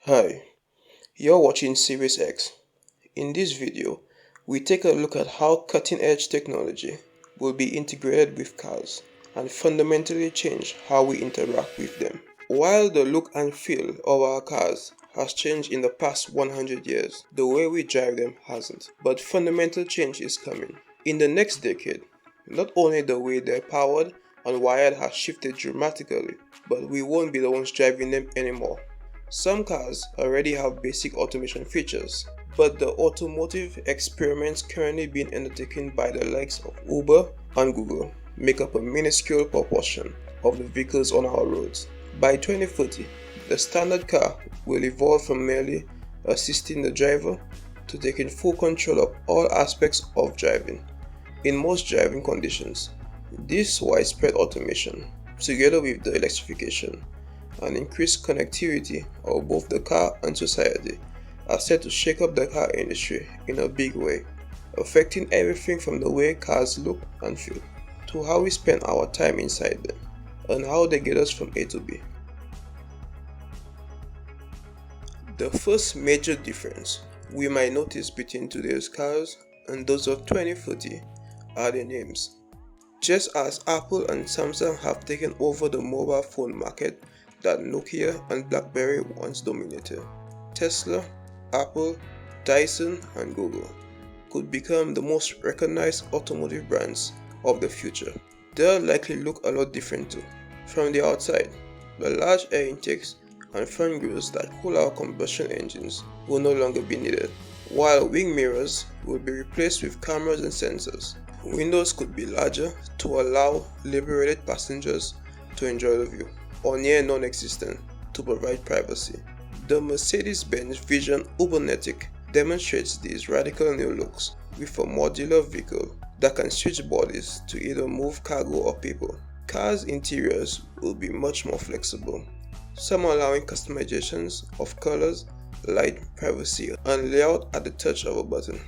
Hi, you're watching SERIESX. In this video, we take a look at how cutting-edge technology will be integrated with cars and fundamentally change how we interact with them. While the look and feel of our cars has changed in the past 100 years, the way we drive them hasn't. But fundamental change is coming. In the next decade, not only the way they're powered and wired has shifted dramatically, but we won't be the ones driving them anymore. Some cars already have basic automation features, but the automotive experiments currently being undertaken by the likes of Uber and Google make up a minuscule proportion of the vehicles on our roads. By 2040, the standard car will evolve from merely assisting the driver to taking full control of all aspects of driving. In most driving conditions, this widespread automation, together with the electrification and increased connectivity of both the car and society, are set to shake up the car industry in a big way, affecting everything from the way cars look and feel, to how we spend our time inside them, and how they get us from A to B. The first major difference we might notice between today's cars and those of 2040 are their names. Just as Apple and Samsung have taken over the mobile phone market that Nokia and BlackBerry once dominated, Tesla, Apple, Dyson, and Google could become the most recognized automotive brands of the future. They'll likely look a lot different too. From the outside, the large air intakes and front grills that cool our combustion engines will no longer be needed, while wing mirrors will be replaced with cameras and sensors. Windows could be larger to allow liberated passengers to enjoy the view, or near non-existent to provide privacy. The Mercedes-Benz Vision Ubernetic demonstrates these radical new looks with a modular vehicle that can switch bodies to either move cargo or people. Cars' interiors will be much more flexible, some allowing customizations of colors, light, privacy, and layout at the touch of a button.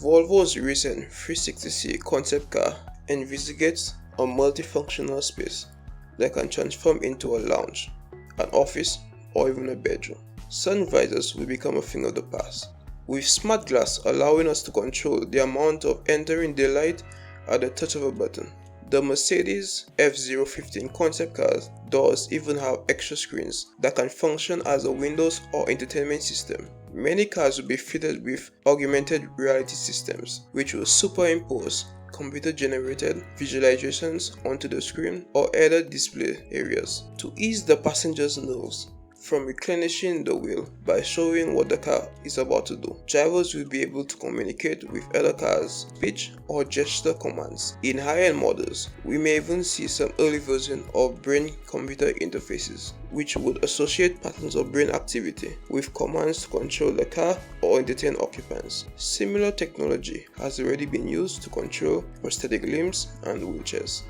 Volvo's recent 360C concept car envisages a multifunctional space that can transform into a lounge, an office, or even a bedroom. Sun visors will become a thing of the past, with smart glass allowing us to control the amount of entering daylight at the touch of a button. The Mercedes F015 concept car's doors even have extra screens that can function as a windows or entertainment system. Many cars will be fitted with augmented reality systems, which will superimpose computer-generated visualizations onto the screen or other display areas to ease the passenger's nerves from replenishing the wheel by showing what the car is about to do. Drivers will be able to communicate with other cars' speech or gesture commands. In high-end models, we may even see some early version of brain-computer interfaces, which would associate patterns of brain activity with commands to control the car or entertain occupants. Similar technology has already been used to control prosthetic limbs and wheelchairs.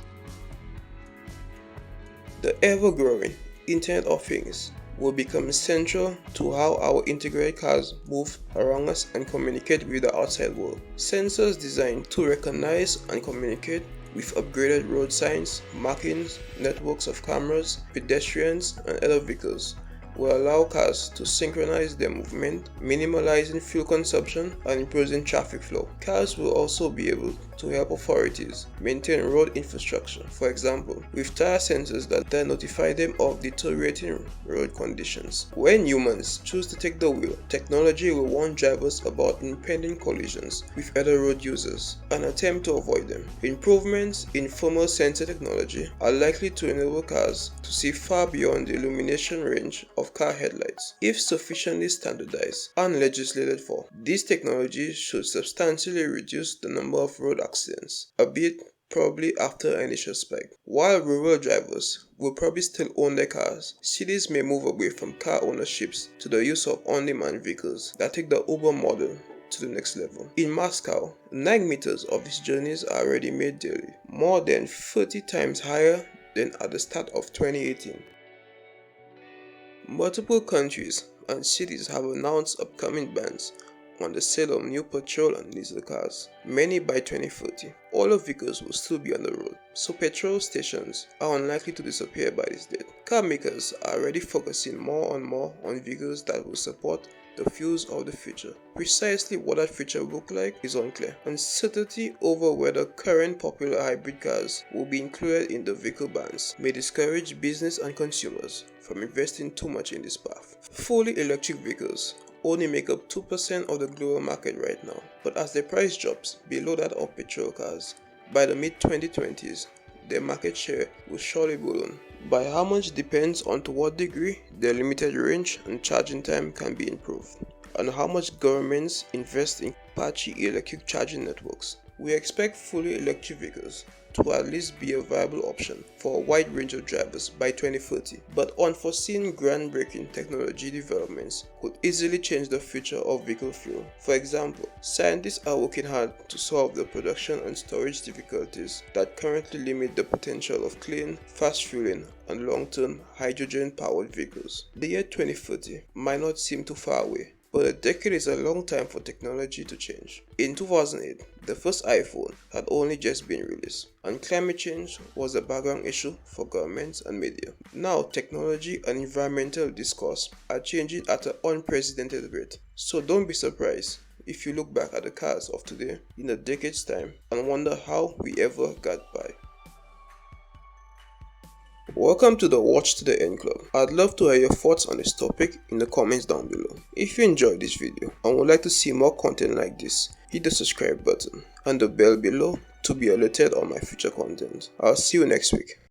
The ever-growing Internet of Things will become central to how our integrated cars move around us and communicate with the outside world. Sensors designed to recognize and communicate with upgraded road signs, markings, networks of cameras, pedestrians, and other vehicles will allow cars to synchronize their movement, minimizing fuel consumption and improving traffic flow. Cars will also be able to help authorities maintain road infrastructure, for example, with tire sensors that notify them of deteriorating road conditions. When humans choose to take the wheel, technology will warn drivers about impending collisions with other road users and attempt to avoid them. Improvements in thermal sensor technology are likely to enable cars to see far beyond the illumination range of car headlights. If sufficiently standardized and legislated for, this technology should substantially reduce the number of road accidents, albeit probably after an initial spike. While rural drivers will probably still own their cars, cities may move away from car ownerships to the use of on-demand vehicles that take the Uber model to the next level. In Moscow, 9 meters of these journeys are already made daily, more than 30 times higher than at the start of 2018. Multiple countries and cities have announced upcoming bans on the sale of new petrol and diesel cars, many by 2030. All of vehicles will still be on the road, so petrol stations are unlikely to disappear by this date. Car makers are already focusing more and more on vehicles that will support the fuels of the future. Precisely what that future will look like is unclear. Uncertainty over whether current popular hybrid cars will be included in the vehicle bans may discourage business and consumers from investing too much in this path. Fully electric vehicles only make up 2% of the global market right now, but as the price drops below that of petrol cars, by the mid-2020s, their market share will surely balloon. By how much depends on to what degree their limited range and charging time can be improved, and how much governments invest in patchy electric charging networks. We expect fully electric vehicles to at least be a viable option for a wide range of drivers by 2030, but unforeseen groundbreaking technology developments could easily change the future of vehicle fuel. For example, scientists are working hard to solve the production and storage difficulties that currently limit the potential of clean, fast fueling and long-term hydrogen-powered vehicles. The year 2030 might not seem too far away, but a decade is a long time for technology to change. In 2008, the first iPhone had only just been released, and climate change was a background issue for governments and media. Now, technology and environmental discourse are changing at an unprecedented rate. So don't be surprised if you look back at the cars of today in a decade's time and wonder how we ever got by. Welcome to the Watch to the End Club. I'd love to hear your thoughts on this topic in the comments down below. If you enjoyed this video and would like to see more content like this, hit the subscribe button and the bell below to be alerted on my future content. I'll see you next week.